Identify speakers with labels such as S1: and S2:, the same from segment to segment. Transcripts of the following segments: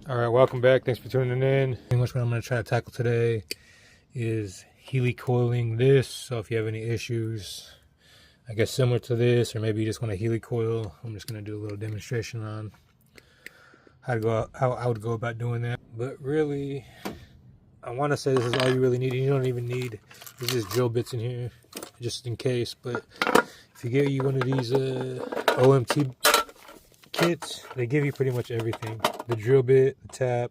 S1: All right, welcome back. Thanks for tuning in. Pretty much what I'm going to try to tackle today is Heli coiling this. So if you have any issues, I guess similar to this, or maybe you just want a Heli coil, I'm just going to do a little demonstration on how I would go about doing that. But really, I want to say this is all you really need. You don't even need, there's just drill bits in here just in case. But if you get you one of these OMT kits, they give you pretty much everything: the drill bit, the tap,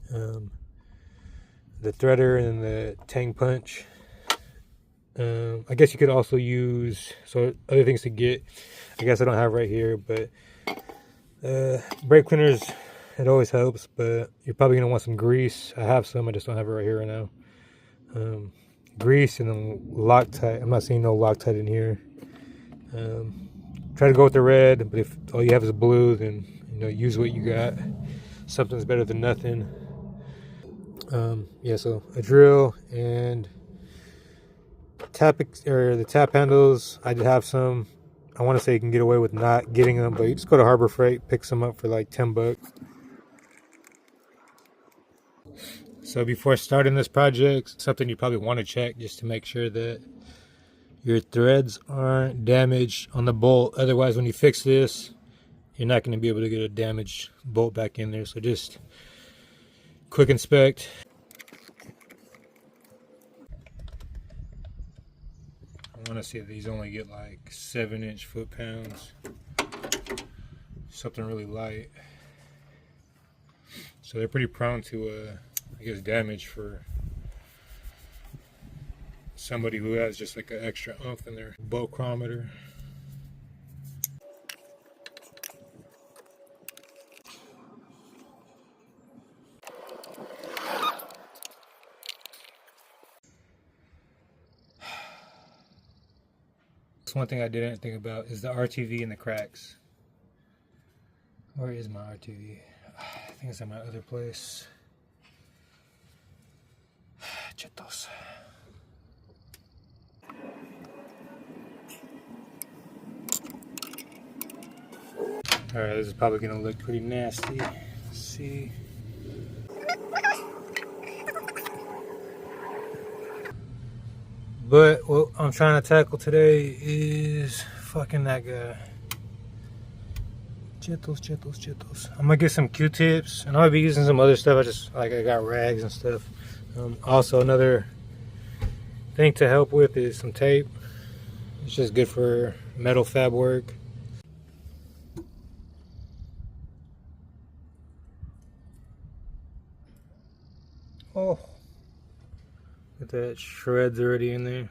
S1: the threader, and the tang punch. I guess you could also use other things to get. I guess I don't have right here, but brake cleaners, it always helps. But you're probably gonna want some grease. I have some, I just don't have it right here right now. Grease and then Loctite. I'm not seeing no Loctite in here. Try to go with the red, but if all you have is blue, then use what you got. Something's better than nothing. Yeah, so a drill and the tap handles. I did have some. I want to say you can get away with not getting them, but you just go to Harbor Freight, pick some up for like 10 bucks. So before starting this project, something you probably want to check just to make sure that your threads aren't damaged on the bolt. Otherwise, when you fix this, you're not going to be able to get a damaged bolt back in there. So just quick inspect. I want to see that these only get like 7-inch foot-pounds. Something really light. So they're pretty prone to, I guess, damage for somebody who has just like an extra oomph in their bolt chronometer. One thing I didn't think about is the RTV and the cracks. Where is my RTV? I think it's at my other place. Chetos. Alright, this is probably going to look pretty nasty. Let's see. But what I'm trying to tackle today is fucking that guy. Chetos. I'm gonna get some Q-tips, and I'll be using some other stuff. I got rags and stuff. Also, another thing to help with is some tape. It's just good for metal fab work. Oh. Get that shreds already in there.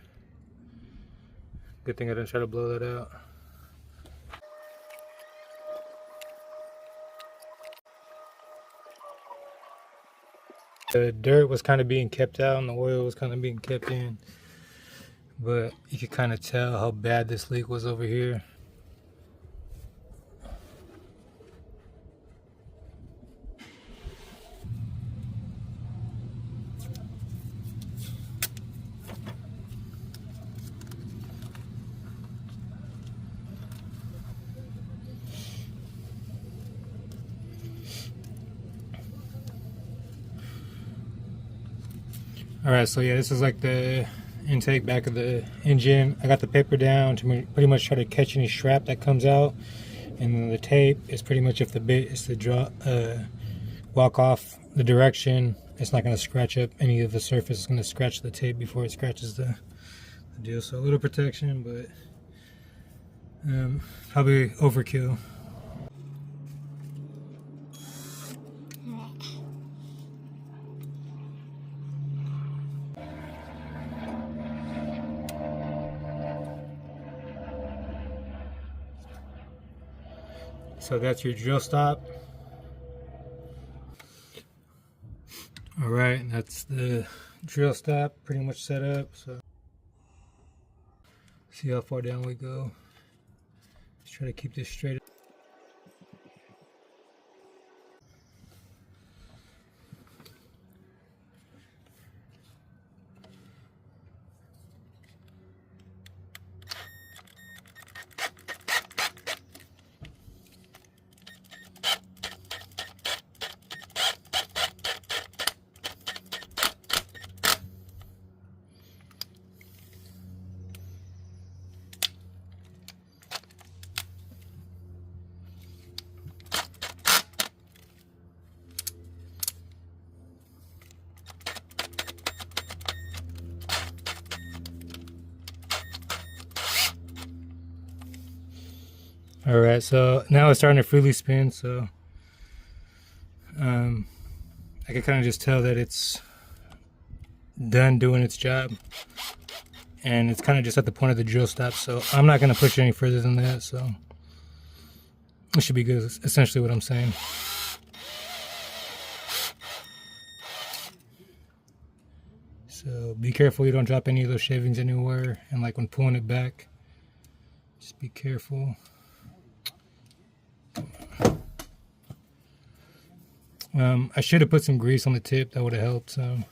S1: Good thing I didn't try to blow that out. The dirt was kind of being kept out and the oil was kind of being kept in. But you could kind of tell how bad this leak was over here. Alright, so yeah, this is like the intake back of the engine. I got the paper down to pretty much try to catch any strap that comes out. And then the tape is pretty much, if the bit is to walk off the direction, it's not going to scratch up any of the surface. It's going to scratch the tape before it scratches the deal. So a little protection, but probably overkill. So that's your drill stop. All right, that's the drill stop pretty much set up. So see how far down we go. Let's try to keep this straight. All right, so now it's starting to freely spin, so I can kind of just tell that it's done doing its job, and it's kind of just at the point of the drill stop, so I'm not going to push it any further than that, so it should be good, is essentially what I'm saying. So be careful you don't drop any of those shavings anywhere, and like when pulling it back, just be careful. I should have put some grease on the tip, that would have helped some.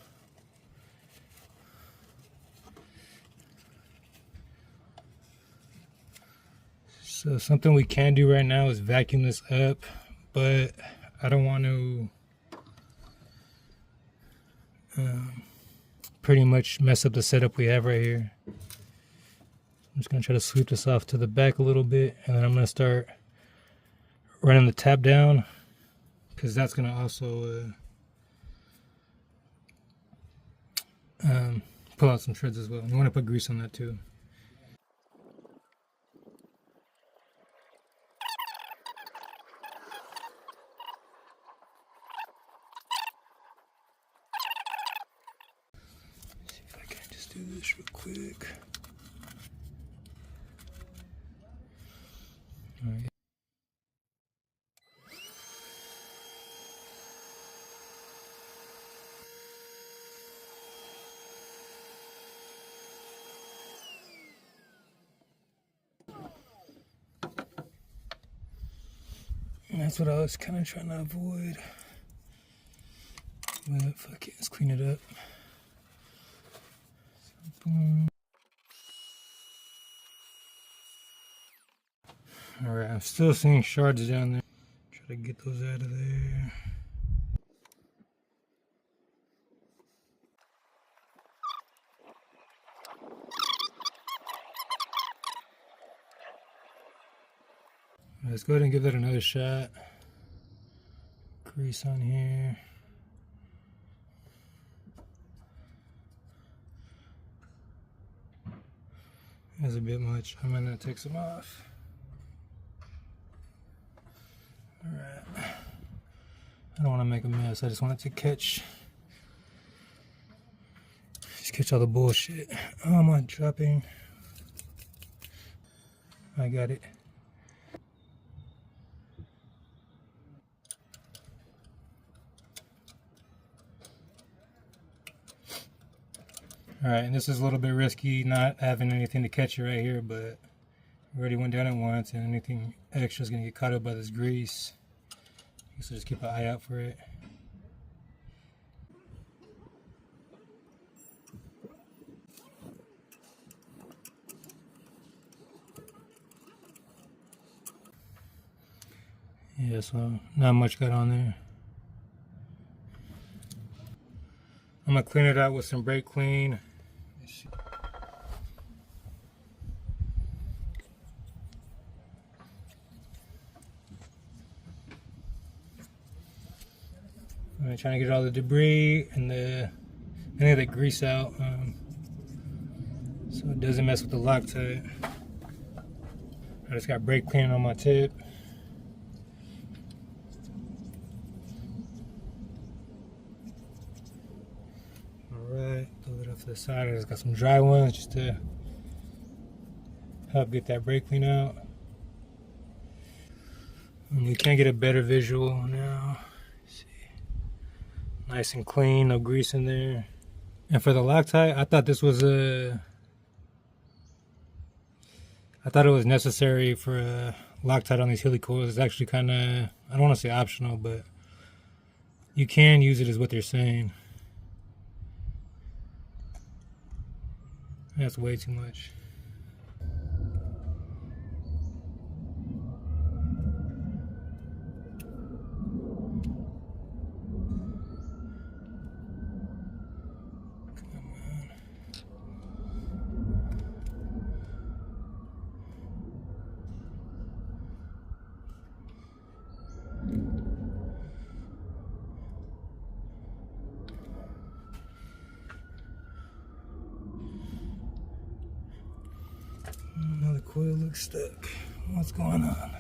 S1: So something we can do right now is vacuum this up, but I don't want to pretty much mess up the setup we have right here. I'm just going to try to sweep this off to the back a little bit, and then I'm going to start running the tap down, because that's going to also pull out some shreds as well. You want to put grease on that too. See if I can just do this real quick. All right. That's what I was kind of trying to avoid. But fuck it, let's clean it up. So, boom. Alright, I'm still seeing shards down there. Try to get those out of there. Let's go ahead and give that another shot. Grease on here. That's a bit much. I'm gonna take some off. Alright. I don't want to make a mess. I just want it to catch all the bullshit. Oh, am I dropping? I got it. Alright, and this is a little bit risky, not having anything to catch it right here, but we already went down it once, and anything extra is going to get caught up by this grease. So just keep an eye out for it. Yeah, so not much got on there. I'm going to clean it out with some brake clean. I'm trying to get all the debris and any of the grease out, so it doesn't mess with the Loctite. I just got brake cleaning on my tip. Alright, throw it off to the side. I just got some dry ones just to help get that brake clean out. And we can get a better visual now. Nice and clean, no grease in there. And for the Loctite, I thought this was I thought it was necessary for a Loctite on these Heli Coils. It's actually kind of, I don't want to say optional, but you can use it, is what they're saying. That's way too much. Now the coil looks stuck. What's going on?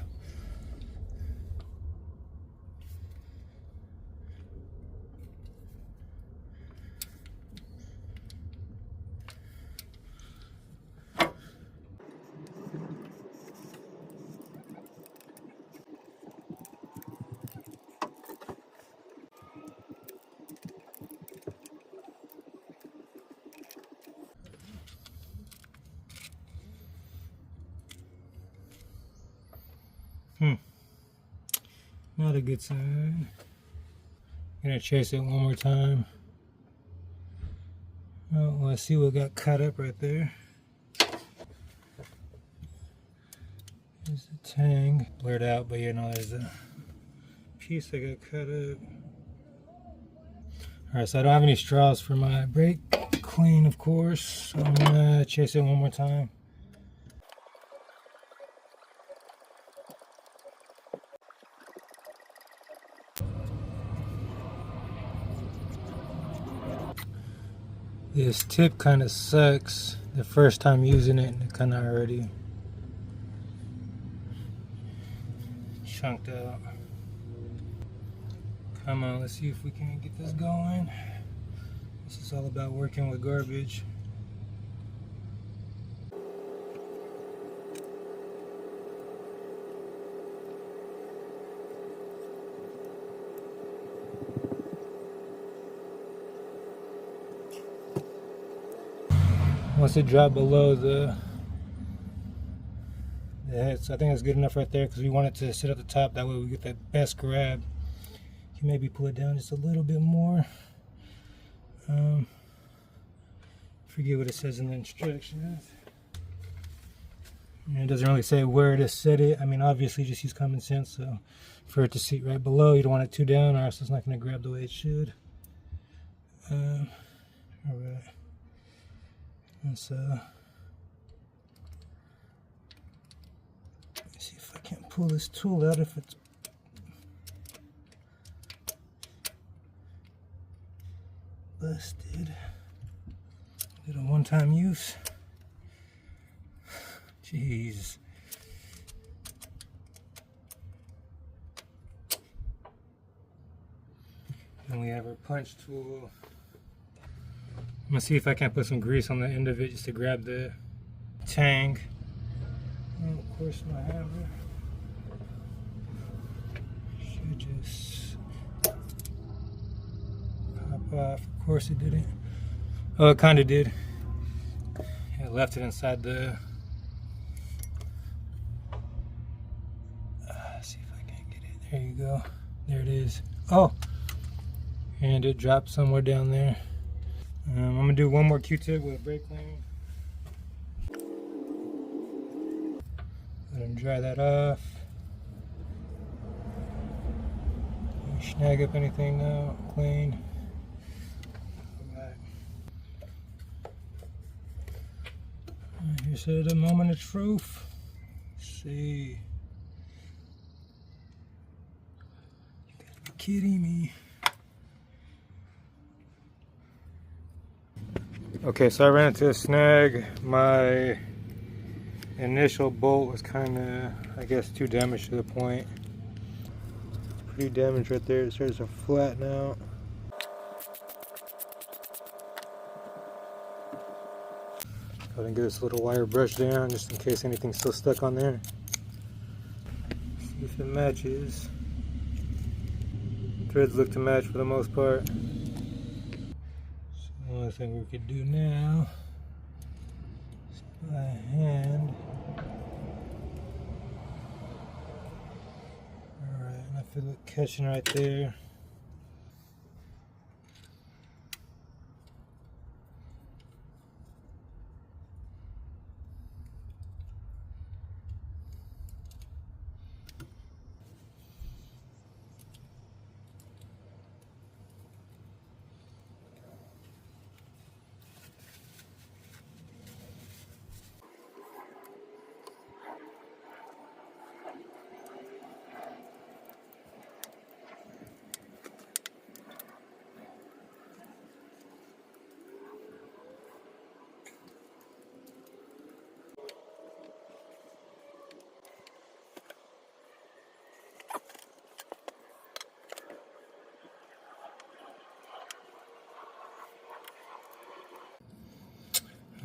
S1: not a good sign. I'm gonna chase it one more time. Oh, let's see what got cut up right there. There's the tang. Blurred out, but you know, there's a piece that got cut up. Alright, so I don't have any straws for my brake clean, of course. So I'm gonna chase it one more time. This tip kind of sucks. The first time using it, it kind of already chunked out. Come on, let's see if we can get this going. This is all about working with garbage. Once it dropped below the heads, I think that's good enough right there because we want it to sit at the top. That way we get the best grab. You can maybe pull it down just a little bit more. Forget what it says in the instructions. And it doesn't really say where to set it. I mean, obviously just use common sense. So for it to sit right below, you don't want it too down or else it's not going to grab the way it should. Alright. Let's see if I can't pull this tool out if it's busted. Did a one-time use. Jeez. Then we have our punch tool. I'm gonna see if I can put some grease on the end of it just to grab the tang. And of course my hammer should just pop off. Of course it didn't. Oh, it kind of did. I left it inside the... see if I can get it. There you go. There it is. Oh! And it dropped somewhere down there. I'm going to do one more Q-tip with a brake clean. Let him dry that off. Snag up anything now, clean. Alright. Here's the moment of truth. Let's see. You gotta be kidding me. Okay, so I ran into a snag. My initial bolt was kind of, I guess, too damaged to the point. It's pretty damaged right there. It starts to flatten out. Go ahead and get this little wire brush down just in case anything's still stuck on there. See if it matches. Threads look to match for the most part. The only thing we could do now is by hand. Alright, and I feel it catching right there.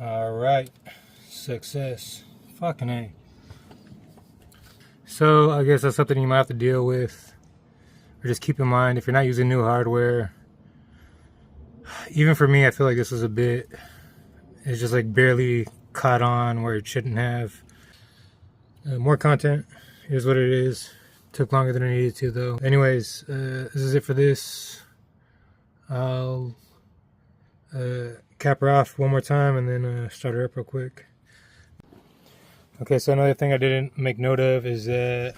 S1: Alright, success. Fucking A. So I guess that's something you might have to deal with, or just keep in mind if you're not using new hardware. Even for me, I feel like this was a bit, it's just like barely caught on where it shouldn't have. More content is what it is. Took longer than I needed to though. Anyways, this is it for this. I'll cap her off one more time and then start her up real quick. Okay, so another thing I didn't make note of is that,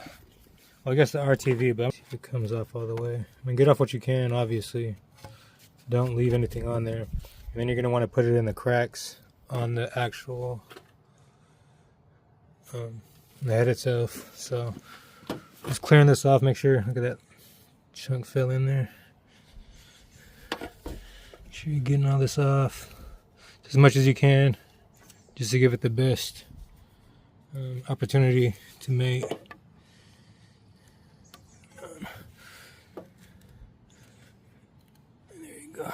S1: well, I guess the RTV, but it comes off all the way. I mean, get off what you can, obviously. Don't leave anything on there. And then you're going to want to put it in the cracks on the actual the head itself. So just clearing this off, make sure, look at that chunk fell in there. Make sure you're getting all this off as much as you can, just to give it the best opportunity to mate. There you go.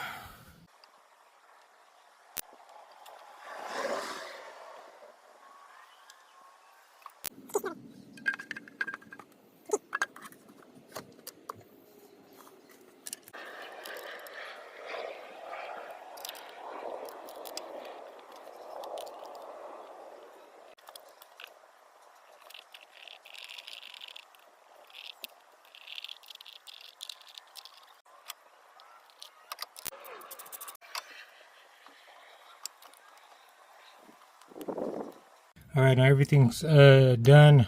S1: All right, now everything's done.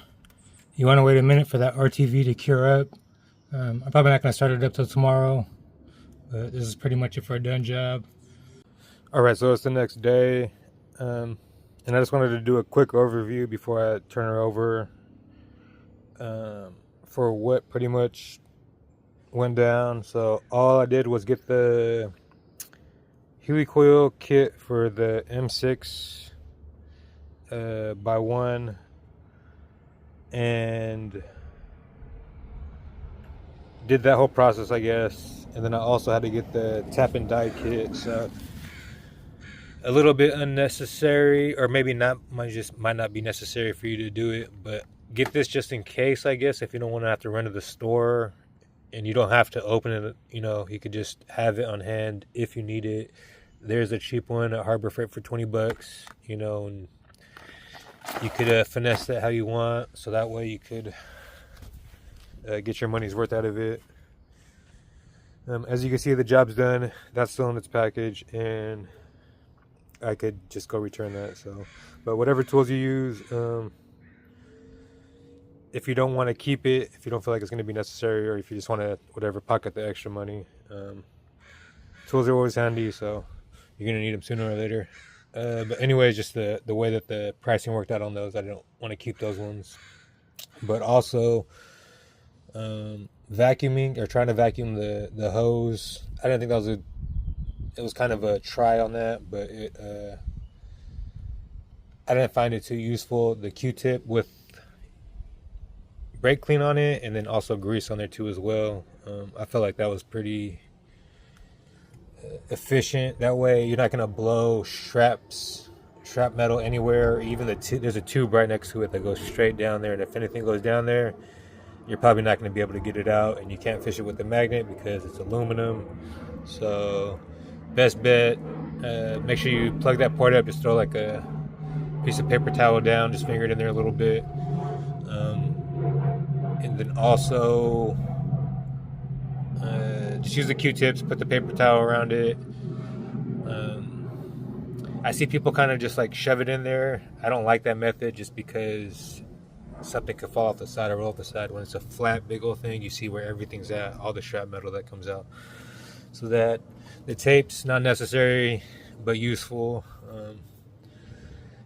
S1: You want to wait a minute for that RTV to cure up. I'm probably not going to start it up till tomorrow, but this is pretty much it for a done job. All right, so it's the next day, and I just wanted to do a quick overview before I turn her over for what pretty much went down. So all I did was get the Heli Coil kit for the M6 by one, and did that whole process, I guess. And then I also had to get the tap and die kit, so a little bit unnecessary, or maybe not, might not be necessary for you to do it, but get this just in case, I guess, if you don't want to have to run to the store and you don't have to open it. You know, you could just have it on hand if you need it. There's a cheap one at Harbor Freight for 20 bucks, you know, and you could finesse that how you want, so that way you could get your money's worth out of it. As you can see, the job's done. That's still in its package, and I could just go return that. So, but whatever tools you use, if you don't want to keep it, if you don't feel like it's going to be necessary, or if you just want to pocket the extra money, tools are always handy, so you're going to need them sooner or later. But anyways, just the way that the pricing worked out on those, I don't want to keep those ones. But also vacuuming, or trying to vacuum the hose, I didn't think that was it was kind of a try on that, but I didn't find it too useful. The Q-tip with brake clean on it, and then also grease on there too as well. I felt like that was pretty efficient. That way you're not going to blow strap metal anywhere. Even there's a tube right next to it that goes straight down there, and if anything goes down there, you're probably not going to be able to get it out, and you can't fish it with the magnet because it's aluminum. So best bet, make sure you plug that port up. Just throw like a piece of paper towel down, just finger it in there a little bit, and then also just use the Q-tips, put the paper towel around it. I see people kind of just like shove it in there. I don't like that method, just because something could fall off the side or roll off the side. When it's a flat, big old thing, you see where everything's at, all the strap metal that comes out. So that the tape's not necessary, but useful.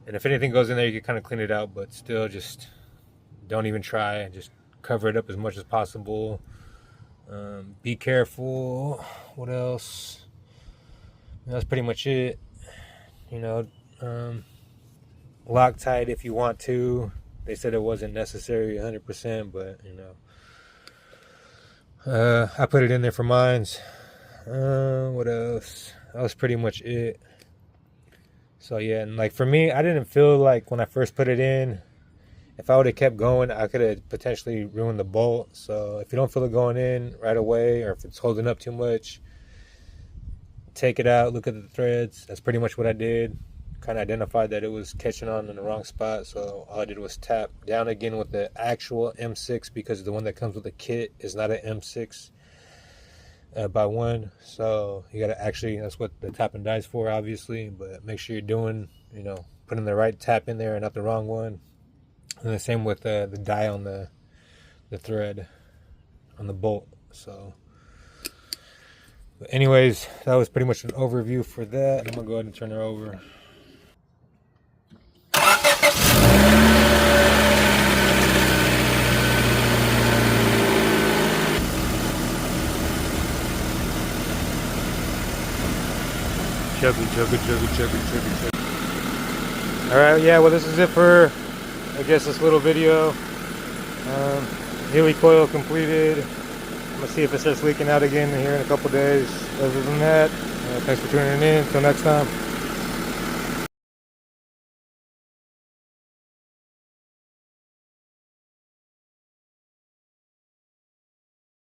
S1: And if anything goes in there, you can kind of clean it out, but still, just don't even try. Just cover it up as much as possible. Be careful. What else? That's pretty much it. You know, Loctite if you want to. They said it wasn't necessary 100%, but you know, I put it in there for mines. What else? That was pretty much it. So yeah, and like for me, I didn't feel like when I first put it in, if I would have kept going, I could have potentially ruined the bolt. So if you don't feel it going in right away, or if it's holding up too much, take it out, look at the threads. That's pretty much what I did. kind of identified that it was catching on in the wrong spot, so all I did was tap down again with the actual M6, because the one that comes with the kit is not an M6 by 1. So you gotta actually, that's what the tap and die's for, obviously, but make sure you're doing, you know, putting the right tap in there and not the wrong one. And the same with the die on the thread on the bolt. So but anyways, that was pretty much an overview for that. I'm gonna go ahead and turn her over. Chugga. Alright, yeah, well, this is it for, I guess, this little video. Heli coil completed. I'm gonna see if it starts leaking out again here in a couple days. Other than that, thanks for tuning in. Until next time.